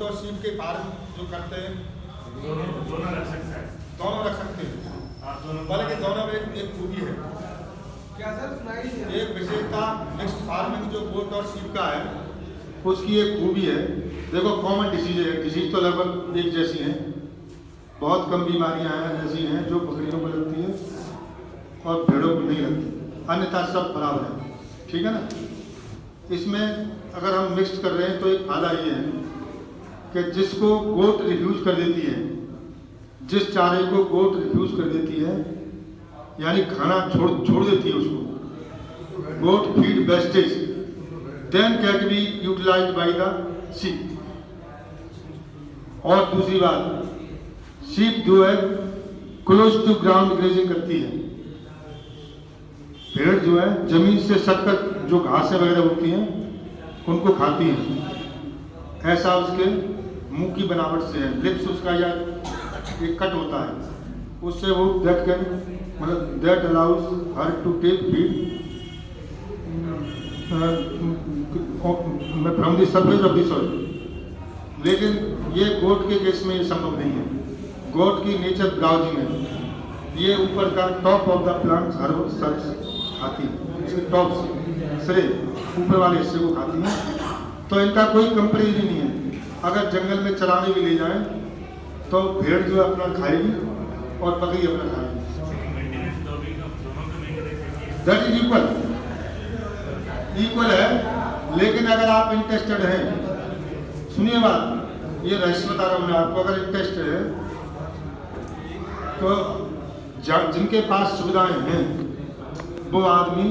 तो सीप के फार्म जो करते हैं दोनों रख सकते हैं। दोनों रख सकते हैं, आप दोनों बल्कि दोनों में एक खूबी है। क्या सर सुनाइए। एक विशेषता मिक्स्ड फार्मिंग जो गोट और सीप का है उसकी एक खूबी है। देखो कॉमन डिसीज है, डिसीज तो लगभग एक जैसी हैं, बहुत कम बीमारियां हैं ऐसी हैं जो बकरियों को लगती है और भेड़ों को नहीं लगती, अन्यथा सब बराबर है। ठीक है ना। इसमें अगर हम मिक्स कर रहे हैं तो एक फायदा ये है कि जिसको गोट रिफ्यूज कर देती है, जिस चारे को गोट रिफ्यूज कर देती है यानी खाना छोड़ देती है उसको, goat feed wastage then can be utilized by the sheep. और दूसरी बात, शीप जो है क्लोज टू ग्राउंड ग्रेजिंग करती है। भेड़ जो है जमीन से सटकर जो घासें वगैरह होती हैं उनको खाती है। ऐसा उसके मुंह की बनावट से है, लिप्स उसका या एक कट होता है, उससे वो that allows her to take feed from the surface of the soil. लेकिन ये गोट के केस में ये संभव नहीं है। गोट की नेचर ब्राउजिंग है, ये ऊपर का टॉप ऑफ द प्लांट हर खाती है, इसके टॉप सिरे ऊपर वाले हिस्से को खाती है। तो इनका कोई कंपेरिजन नहीं है। अगर जंगल में चराने भी ले जाएं तो भेड़ जो अपना खाएगी और बकरी अपना खाएगी, दैट इज इक्वल है। लेकिन अगर आप इंटरेस्टेड हैं, सुनिए बात, ये रहस्य बता रहा हूँ मैं आपको, अगर इंटरेस्टेड है तो जिनके पास सुविधाएं हैं वो आदमी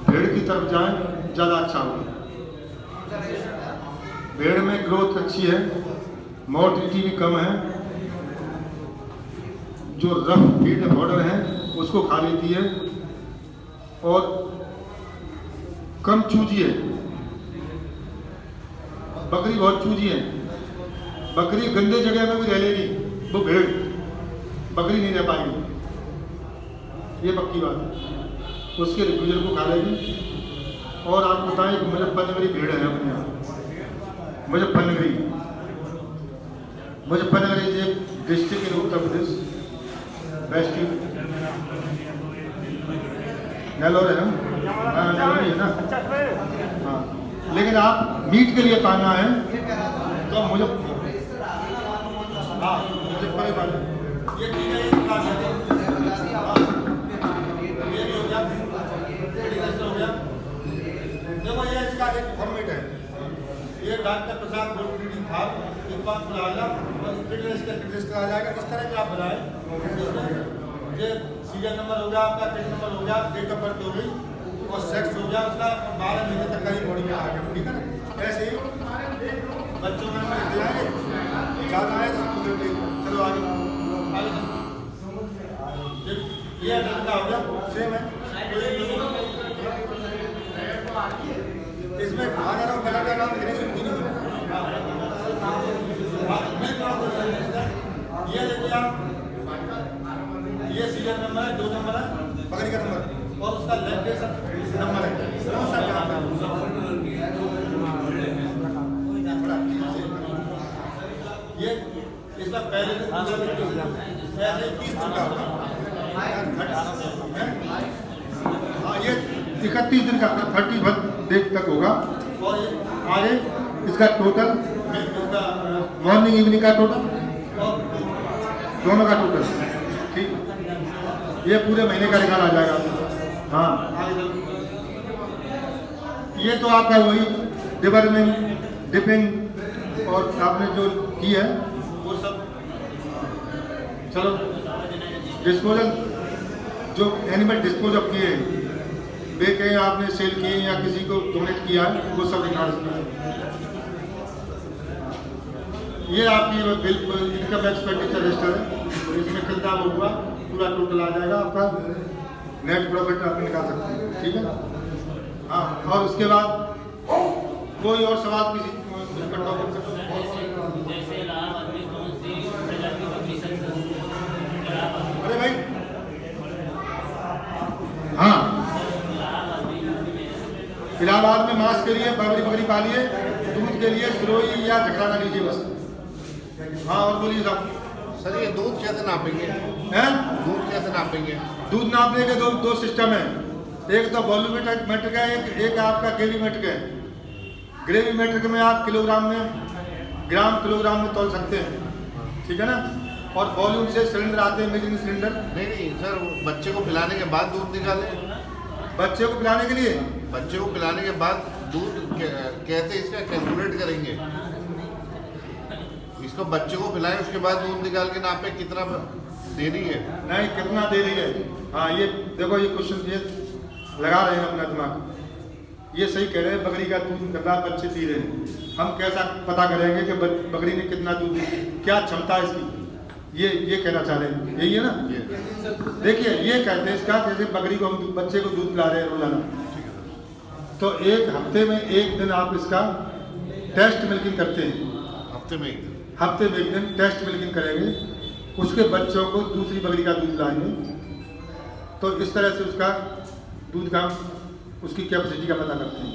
भेड़ की तरफ जाए, ज़्यादा अच्छा होगा। भेड़ में ग्रोथ अच्छी है, मोर्टिलिटी भी कम है, जो रफ फीड फॉडर है उसको खा लेती है और कम चूजी है। बकरी बहुत चूजी है, बकरी गंदे जगह में भी रह लेगी, वो भेड़ बकरी नहीं रह पाएगी, ये पक्की बात है। उसके रिफ्यूजल को खा लेगी। और आप बताएं कि मुजफ्फरनगरी भेड़ है अपने यहाँ, मुजफ्फरनगरी इज एक district in Uttar Pradesh, west Nellore है ना, नेलोर है ना, हाँ। लेकिन आप मीट के लिए पालना है तो मुजफ्फरनगरी वाले ये ठीक है, ये देखो ये इसका एक फॉर्मेट है। ये डॉक्टर प्रसाद गोट ब्रीडिंग फार्म एक बार बुलाया और फिटनेस करा जाएगा। इस तरह के आप बनाए, ये सीरियल नंबर हो गया आपका, टेस्ट नंबर हो गया, डेट ऑफ बर्थ हो गई और सेक्स हो गया उसका, 12 महीने तक का ही बॉडी में आ गया। ठीक है ना। ऐसे ही बच्चों में लेते जाएंगे, ज़्यादा है तो चलो आगे ये अडल्ट का हो गया, सेम है। इसमें खाना और कलर का नाम ये देखिए आप, ये सीरियल नंबर है, 2 नंबर है बकरी का नंबर और उसका लैक्टेशन नंबर है। ये इसका पहले 30 दिन का होगा। हाँ ये 31 दिन का 30 डेट तक होगा। और आगे इसका टोटल, इसका मॉर्निंग इवनिंग का टोटल और दोनों का टोटल, ठीक, ये पूरे महीने का निकाल आ जाएगा। हाँ ये तो आपका वही डिपिंग और आपने जो की है वो सब। चलो डिस्पोजल, जो एनिमल डिस्पोज ऑफ किए हैं, बेचे आपने, सेल किए या किसी को डोनेट किया है, वो सब रिकॉर्ड किया। ये आपकी बिल इनकम एक्सपेंडिचर रजिस्टर है, इसमें कितना वो हुआ पूरा टोटल आ जाएगा आपका, नेट प्रॉफिट आप निकाल सकते हैं। ठीक है। हाँ और उसके बाद कोई और सवाल किसी अरे भाई हाँ, इलाहाबाद में मांस के लिए बकरी पाली है। दूध के लिए सिरोही या झकड़ा ना लीजिए बस। हाँ और बोलिए साहब। सर ये दूध कैसे नापेंगे? हैं? दूध कैसे नापेंगे? दूध नापने के दो सिस्टम है। एक तो वॉल्यूमेट्रिक का एक आपका ग्रेवीमेट्रिक है। ग्रेवीमेट्रिक में आप किलोग्राम में तौल सकते हैं, ठीक है ना। और वॉल्यूम से सिलेंडर आते हैं, मेजरिंग सिलेंडर। नहीं सर, बच्चे को पिलाने के बाद दूध निकालें। बच्चे को पिलाने के लिए बच्चे को पिलाने के बाद दूध कैसे इसका कैलकुलेट करेंगे? इसको बच्चे को पिलाएं, उसके बाद दूध निकाल के नापे कितना देरी है। नहीं, कितना दे रही है। हाँ ये देखो, ये क्वेश्चन ये लगा रहे हैं अपना दिमाग। ये सही कह रहे हैं, बकरी का दूध निकल रहा, बच्चे पी रहे हैं। हम कैसा पता करेंगे कि बकरी ने कितना दूध, क्या क्षमता है इसकी? ये कहना चाह रहे हैं, यही है ना। देखिए ये कहते हैं इसका, जैसे बकरी को हम बच्चे को दूध पिला रहे हैं रोजाना, तो एक हफ्ते में एक दिन आप इसका टेस्ट मिल्किंग करते हैं। हफ्ते में एक दिन टेस्ट मिल्किंग करेंगे, उसके बच्चों को दूसरी बकरी का दूध लाएंगे, तो इस तरह से उसका दूध का उसकी कैपेसिटी का पता करते हैं।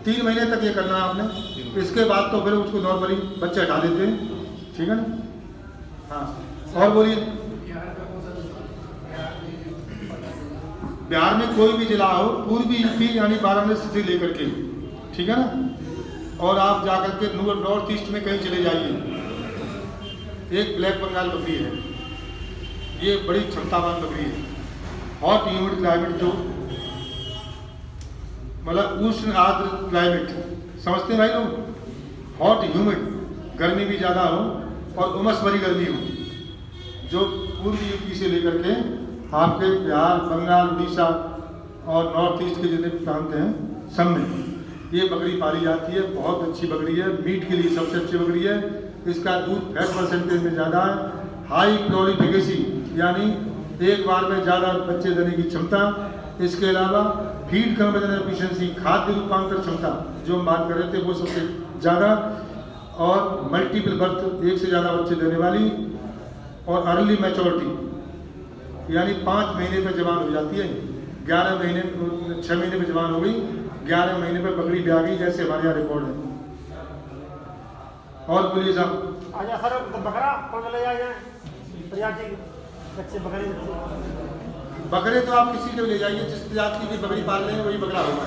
3 महीने तक ये करना है आपने। इसके बाद तो फिर उसको नॉर्मली बच्चे हटा देते हैं, ठीक है ना। हाँ और बोलिए। बिहार में कोई भी जिला हो, पूर्वी यूपी यानी वाराणसी से लेकर के, ठीक है ना, और आप जाकर के नॉर्थ ईस्ट में कहीं चले जाइए, एक ब्लैक बंगाल बकरी है, ये बड़ी क्षमतावान बकरी है। हॉट ह्यूमिड क्लाइमेट, जो मतलब उष्ण आर्द्र क्लाइमेट, समझते हैं भाई लोग। हॉट ह्यूमिड, गर्मी भी ज़्यादा हो और उमस भरी गर्मी हो, जो पूर्वी यूपी से लेकर के आपके बिहार, बंगाल, उड़ीसा और नॉर्थ ईस्ट के जितने प्रांत हैं सब में ये बकरी पाली जाती है। बहुत अच्छी बकरी है, मीट के लिए सबसे अच्छी बकरी है। इसका दूध फैट परसेंटेज में ज़्यादा है, हाई प्रोलिफिकेसी यानी एक बार में ज़्यादा बच्चे देने की क्षमता। इसके अलावा फीड कन्वर्जन एफिशिएंसी, खाद्य रूपांतर क्षमता जो हम बात कर रहे थे वो सबसे ज़्यादा, और मल्टीपल बर्थ, एक से ज़्यादा बच्चे देने वाली, और अर्ली मैच्योरिटी यानी 5 महीने पर जवान हो जाती है। 6 महीने पर जवान हो गई, 11 महीने पर बकरी ब्याह गई, जैसे हमारे यहाँ रिकॉर्ड है। और बोलिए साहब। अच्छा सर, बकरा कौन ले जाए प्रजाति बच्चे बकरे? बकरे तो आप किसी को ले जाइए, जिस प्रजाति की बकरी पाल रहे हैं वही बकरा होगा।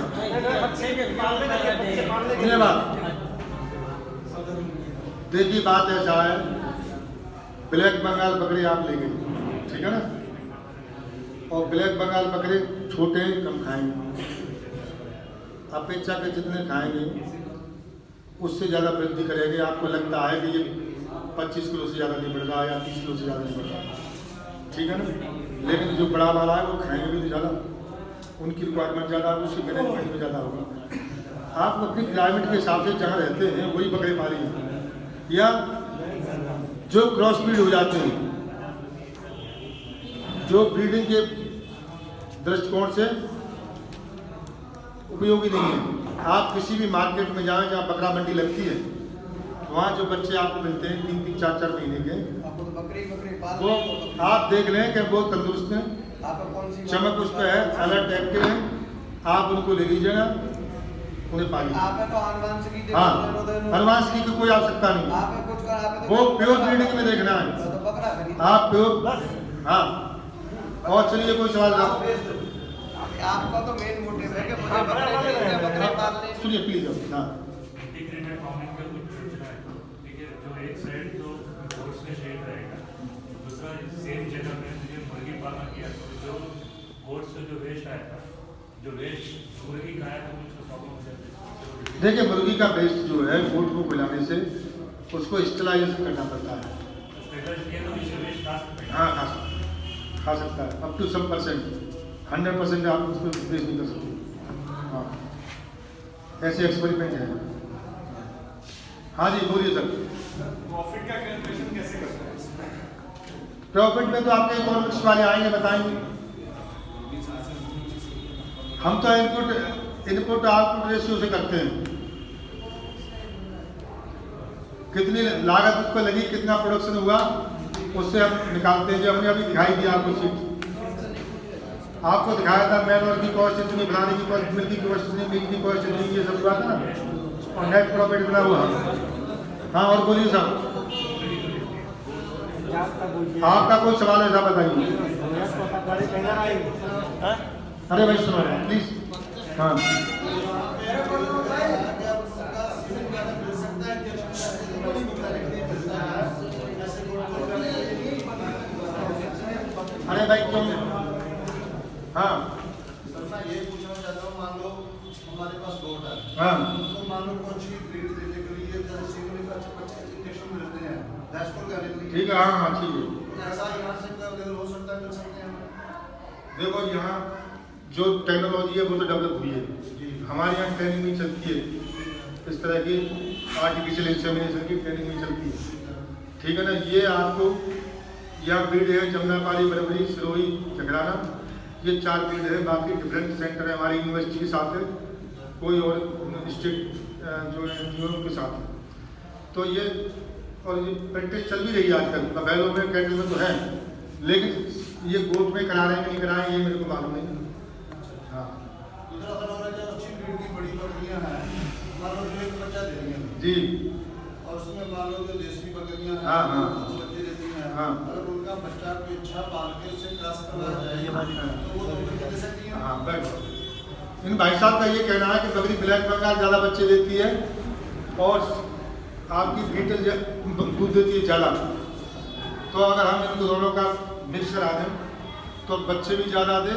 धन्यवाद। देखिए बात ऐसा है, ब्लैक बंगाल बकरे आप ले गए, ठीक है ना, और ब्लैक बंगाल बकरे छोटे कम खाएंगे, अपेक्षा के जितने खाएंगे उससे ज़्यादा वृद्धि करेंगे। आपको लगता है कि ये 25 किलो से ज़्यादा नहीं बढ़ रहा या 30 किलो से ज़्यादा नहीं बढ़ रहा, ठीक है ना, लेकिन जो बड़ा वाला है वो खाएंगे भी तो ज़्यादा, उनकी रिक्वायरमेंट ज़्यादा होगी, उसकी मैनेजमेंट में ज़्यादा होगा। आप अपनी क्लाइमेट के हिसाब से जहाँ रहते हैं वही बकरे पालिए, या जो क्रॉस ब्रीड हो जाते हैं, जो ब्रीडिंग के दृष्टिकोण से उपयोगी नहीं है। आप किसी भी मार्केट में जाएं जहाँ बकरा मंडी लगती है, वहाँ जो बच्चे आपको मिलते हैं 3-3, 4-4 महीने के, वो आप देख लें कि वो तंदुरुस्त हैं, चमक उस पर है, अलर्ट एक्टिव हैं, आप उनको ले लीजिएगा, उन्हें पालिए। हाँ, हनुमानसिकी की कोई आवश्यकता नहीं, वो प्योर ब्रीडिंग में देखना है, आप प्योर। हाँ और चलिए कोई सवाल आपका तो मेन मोटिव है कि मुझे बकरे पालने। सुनिए प्लीज। हाँ जो एक साइड तो गोट्स में शेड रहेगा, दूसरा सेम जगह में मुझे मुर्गी पालना किया, तो जो गोट्स से जो वेस्ट आएगा, जो वेस्ट मुर्गी का है तो उसको प्रॉब्लम हो जाती है। देखिए, मुर्गी का वेस्ट जो है गोट को खिलाने से उसको स्टेलाइजेशन करना पड़ता है। हाँ खा सकता है अप टू सम परसेंट, 100% आप उसको वेस्ट नहीं कर सकते। हाँ ऐसे एक्सपेरिमेंट है। हाँ जी बोलिए सर। प्रॉफिट का कैलकुलेशन कैसे करते हैं? प्रॉफिट में तो आपके इकोनॉमिक्स वाले आएंगे बताएंगे। हम तो इनपुट आउटपुट रेशियो से करते हैं, कितनी लागत उसको लगी, कितना प्रोडक्शन हुआ, उससे हम निकालते हैं। जो हमने अभी दिखाई दिया आपको सीट, आपको दिखाया था मैन और की कॉस्ट इतनी, बनाने की कॉस्ट, मिल्क की कॉस्ट इतनी, मीट की कॉस्ट इतनी, ये सब हुआ था ना। और नेट प्रॉफिट बना हुआ। हाँ और बोलिए साहब, आपका कोई सवाल है साहब बताइए। अरे भाई सुनो प्लीज। हाँ अरे भाई क्यों। हाँ ये पूछना चाहता हूँ, मान लो हमारे पास गोट है, हाँ तो मान लो कुछ ब्रीड देने के लिए अच्छे इंजेक्शन मिलते हैं भैंस को करने के लिए, ठीक है। हाँ हाँ ठीक है। ऐसा यहाँ से अवेलेबल हो सकता है, मिल सकते हैं? देखो यहाँ जो टेक्नोलॉजी है वो तो डेवलप हुई है। हमारे यहाँ ट्रेनिंग भी चलती है, इस तरह की आर्टिफिशियल इंसेमिनेशन की ट्रेनिंग भी चलती है, ठीक है ना। ये आपको यहाँ ब्रीड है जमुनापाली, बरबरी, सिरोही, झगड़ाना, ये 4 ब्रीड है। बाकी डिफरेंट सेंटर है हमारी यूनिवर्सिटी के साथ है, कोई और स्टेट जो है यूरोप के साथ है। तो ये और ये प्रैक्टिस चल भी रही है आजकल, बैलों में कैटल में तो है, लेकिन ये गोट में करा रहे हैं कि नहीं करा रहे हैं ये मेरे को मालूम नहीं। हाँ दूसरा सवाल है, जो अच्छी ब्रीड की बड़ी बकरियाँ हैं, मान लो जो एक बच्चा दे रही हैं जी, और उसमें मान लो जो देसी बकरियाँ हैं हाँ, हाँ। वो बच्चे देती हैं, हाँ। अगर उनका बच्चा कोई अच्छा पाल के उससे क्रॉस करवाया जाए तो वो तो बच्चे दे सकती हैं? हाँ बैठ। इन भाई साहब का ये कहना है कि बकरी ब्लैक बंगाल ज़्यादा बच्चे देती है और आपकी बीटल दूध देती है ज़्यादा। तो अगर हम इन दोनों का मिक्स करा दें तो बच्चे भी ज़्यादा दे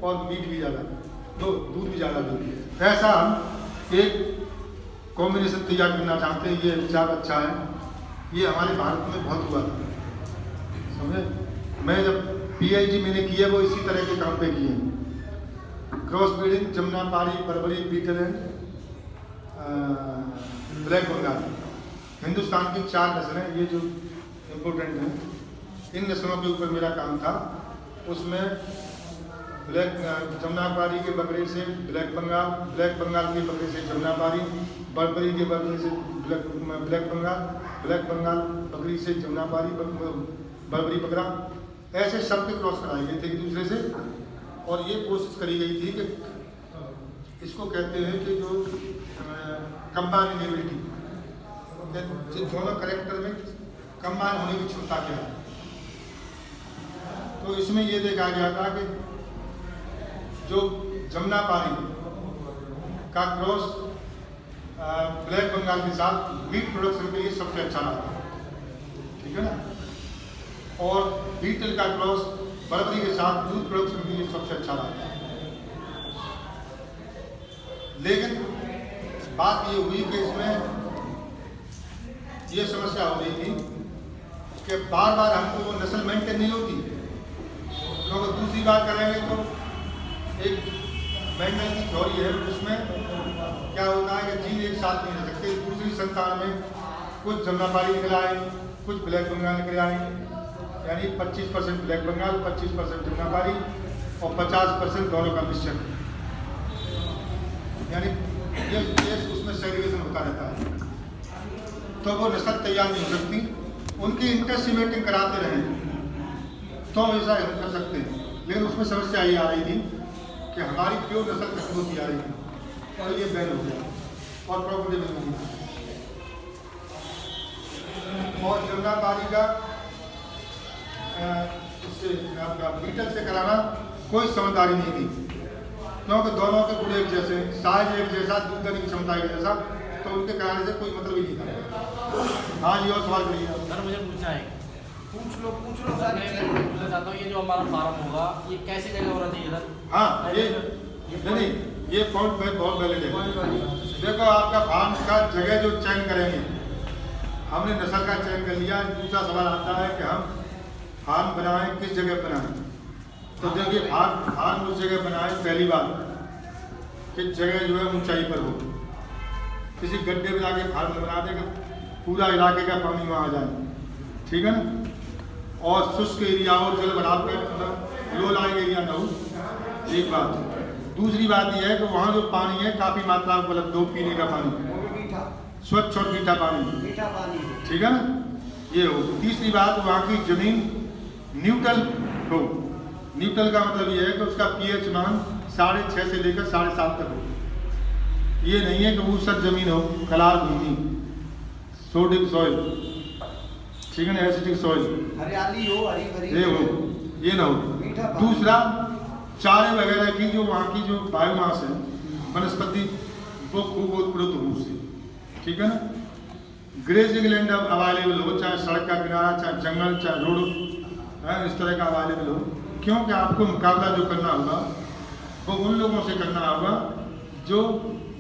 और मीट भी ज़्यादा दे, तो दूध भी ज़्यादा दे। ऐसा हम एक कॉम्बिनेशन तैयार करना चाहते हैं। ये अच्छा है, ये हमारे भारत में बहुत हुआ था, समझे। मैं जब PhD मैंने की है वो इसी तरह के काम पे किए हैं, cross breeding Jamunapari, Barbari, Beetal and black Bengal. Hindustan की 4 नस्लें ये जो इम्पोर्टेंट हैं, इन नस्लों के ऊपर मेरा काम था। उसमें ब्लैक जमुनापाली के बकरे से ब्लैक बंगाल, ब्लैक बंगाल के बकरे से जमुनापाली, बरबरी के बकरे से ब्लैक बंगाल, ब्लैक बंगाल बकरी से जमुनापाली, बरबरी बकरा, ऐसे सब के क्रॉस कराए गए थे एक दूसरे से। और ये कोशिश करी गई थी कि इसको कहते हैं कि जो कंबाइनेबिलिटी, दोनों करेक्टर में कंबाइन होने की क्षमता क्या है। तो इसमें ये देखा गया था कि जो जमुनापाली का क्रॉस ब्लैक बंगाल के साथ मीट प्रोडक्शन के लिए सबसे अच्छा रहा, ठीक है ना। और बीटल का क्रॉस बरबरी के साथ दूध प्रोडक्शन के लिए सबसे अच्छा रहा। लेकिन बात ये हुई कि इसमें ये समस्या हो रही थी कि बार बार हमको वो नस्ल मेंटेन नहीं होती, क्योंकि दूसरी बार करेंगे तो एक मेंडल की थ्योरी है, उसमें क्या होता है कि जीन एक साथ नहीं रह सकते। दूसरी संतान में कुछ जमुनापाली निकल आए, कुछ ब्लैक बंगाल निकल आए, यानी 25% ब्लैक बंगाल, 25% जमुनापाली और 50% दोनों का मिश्रण, यानी ये उसमें सेग्रीगेशन होता रहता है। तो वो नस्ल तैयार नहीं हो सकती, उनकी इंटरसीमेटिंग कराते रहे तो हम ऐसा कर सकते हैं। लेकिन उसमें समस्या ये आ रही थी कि हमारी प्योर नस्ल खत्म होती आ रही थी और ये बैन हो गया और प्रॉफिटेबल नहीं था। और जमुनापाली का उससे आपका बीटल से कराना कोई समझदारी नहीं थी, क्योंकि दोनों के गुण एक जैसे, साइज एक जैसा, दूध देने की क्षमता एक जैसा, तो उनके कराने से कोई मतलब ही नहीं था। हाँ जी और सवाल करिए। सर मुझे पूछना है, पूछ लो सर मैं पूछना चाहता हूँ, ये जो हमारा फार्म होगा ये कैसी जगह होना चाहिए सर? हाँ ये नहीं, ये पॉइंट बहुत वैलिड है। देखो आपका फार्म का जगह जो चयन करेंगे, हमने नस्ल का चयन कर लिया। दूसरा सवाल आता है कि हम फार्म बनाएं किस जगह बनाएं। तो देखिए फार्म उस जगह बनाएं, पहली बात कि जगह जो है ऊंचाई पर हो, किसी गड्ढे में जाके फार्म बना दे कि पूरा इलाके का पानी वहाँ आ जाए, ठीक है ना। और शुष्क एरिया और जल भराव का लो लाइंग एरिया ना हो, एक बात। दूसरी बात यह है कि वहाँ जो पानी है काफ़ी मात्रा में उपलब्ध हो, पीने का पानी मीठा, स्वच्छ और मीठा पानी, मीठा पानी, ठीक है ना, ये हो। तीसरी बात, वहाँ की जमीन न्यूट्रल हो। न्यूट्रल का मतलब ये है कि उसका pH मान 6.5 से लेकर 7.5 तक हो, ये नहीं है कि ऊसर जमीन हो, कलार भूमि, सोडिक सॉइल, ठीक है ना, एसिडिक सॉइल, हरियाली हो, हरी भरी ये हो, ये ना हो। मीठा पानी। दूसरा, चारे वगैरह की जो वहाँ की जो बायोमास है, वनस्पति, वो खूब उत्पन्न हो उससे, ठीक है ना। ग्रेजिंग लैंड अवेलेबल हो, चाहे सड़क का किनारा, चाहे जंगल, चाहे रोड, इस तरह का अवेलेबल हो, क्योंकि आपको मुकाबला जो करना होगा वो उन लोगों से करना होगा जो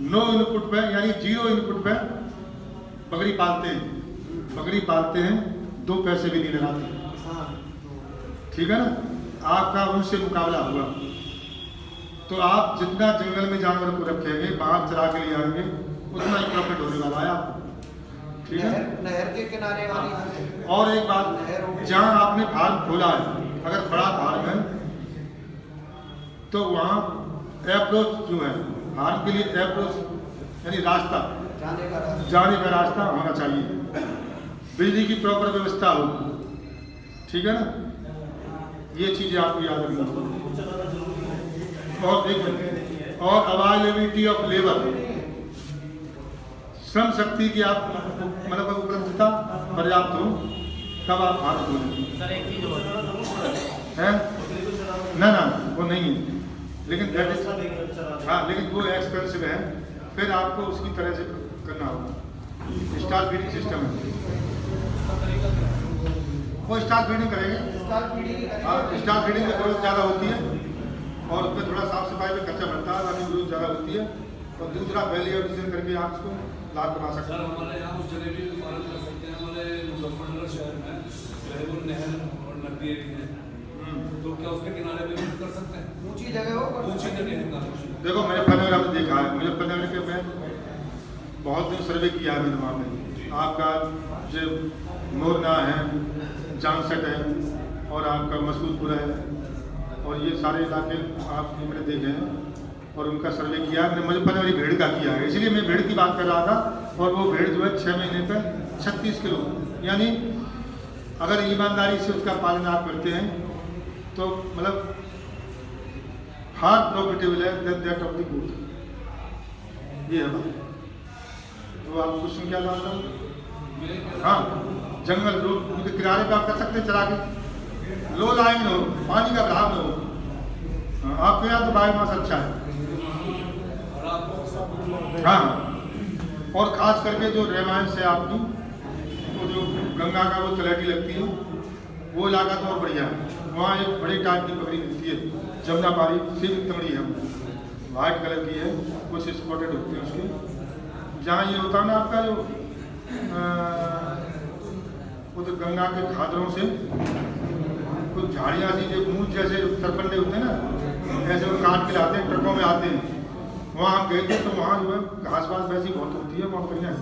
नो इनपुट पे, यानी जीरो इनपुट पे बकरी पालते हैं। बकरी पालते हैं, 2 पैसे भी नहीं लगाते, ठीक है ना। आपका उनसे मुकाबला होगा तो आप जितना जंगल में जानवर को रखेंगे, बाहर चरा के ले आएंगे, उतना ही प्रॉफिट होने वाला है आपको, ठीक है। नहर के किनारे वाली। और एक बात, जहाँ आपने फार्म खोला है, अगर बड़ा फार्म है तो वहाँ अप्रोच जो है फार्म के लिए, अप्रोच यानी रास्ता, जाने का रास्ता होना चाहिए, बिजली की प्रॉपर व्यवस्था हो, ठीक है ना। ये चीज़ें आपको याद रखनी होगी। और देखिए, और availability of labour, Shram Shakti की आप मतलब उपलब्धता पर्याप्त हो, तब आप फार्म खोलेंगे। सर एक चीज़ और है ना, वो नहीं है, लेकिन दैट इज, हाँ, लेकिन वो एक्सपेंसिव है, फिर आपको उसकी तरह से करना होगा। स्टार फीडिंग सिस्टम है, वो स्टार फीडिंग करेंगे। हाँ, स्टार फीडिंग में ग्रोथ ज़्यादा होती है और उसमें थोड़ा साफ सफाई में खर्चा बढ़ता है, बाकी ग्रोथ ज़्यादा होती है। और दूसरा वैल्यू एडिशन करके आप उसको लाभ बना सकते सर हैं। हमारे यहाँ उस जगह भी पालन कर सकते हैं। हमारे मुजफ्फरनगर शहर में वो नहर और नदी है, तो क्या उसके किनारे पे भी कर सकते हैं? ऊंची जगह हो, ऊंची जगह है काफी। देखो, मुजफ्फरनगर आपने देखा है, मुजफ्फरनगर के में बहुत दिन सर्वे किया है मैंने वहाँ पे। आपका जो मोरना है, जानसट है, और आपका मसूदपुर है, और ये सारे इलाके आपने मैंने देखे हैं और उनका सर्वे किया है। मैंने मुजफ्फरनगरी भेड़ का किया है, इसलिए मैं भेड़ की बात कर रहा था। और वो भेड़ जो है 6 महीने पर 36 किलो, यानी अगर ईमानदारी से उसका पालन आप करते हैं तो मतलब हार्ड प्रॉफिटेबल है then that of the good. ये है बात। तो आप क्वेश्चन क्या बात करो? हाँ, जंगल रोड उनके किनारे पे आप कर सकते हैं चला के, लो लाइन हो, पानी का बहाव न हो। हाँ, आपके यहाँ तो बायोमास अच्छा है। हाँ, और खास करके जो रेमायन से आपकी वो जो गंगा का वो तलहटी लगती है, वो इलाका तो और बढ़िया है। वहाँ एक बड़ी टाइप की बकरी मिलती है, जमुनापारी, सिर्फ तमड़ी है, वाइट कलर की है, कुछ स्पॉटेड होती है उसकी। जहाँ ये होता है ना आपका जो वो तो गंगा के खादरों से कुछ झाड़ियाँ सी जो मूंछ जैसे सरपंडे होते हैं ना, ऐसे वो काट के लाते हैं, ट्रकों में आते हैं। वहाँ हम गए थे तो वहाँ जो है घास वास वैसी बहुत होती है, वहाँ बढ़िया है।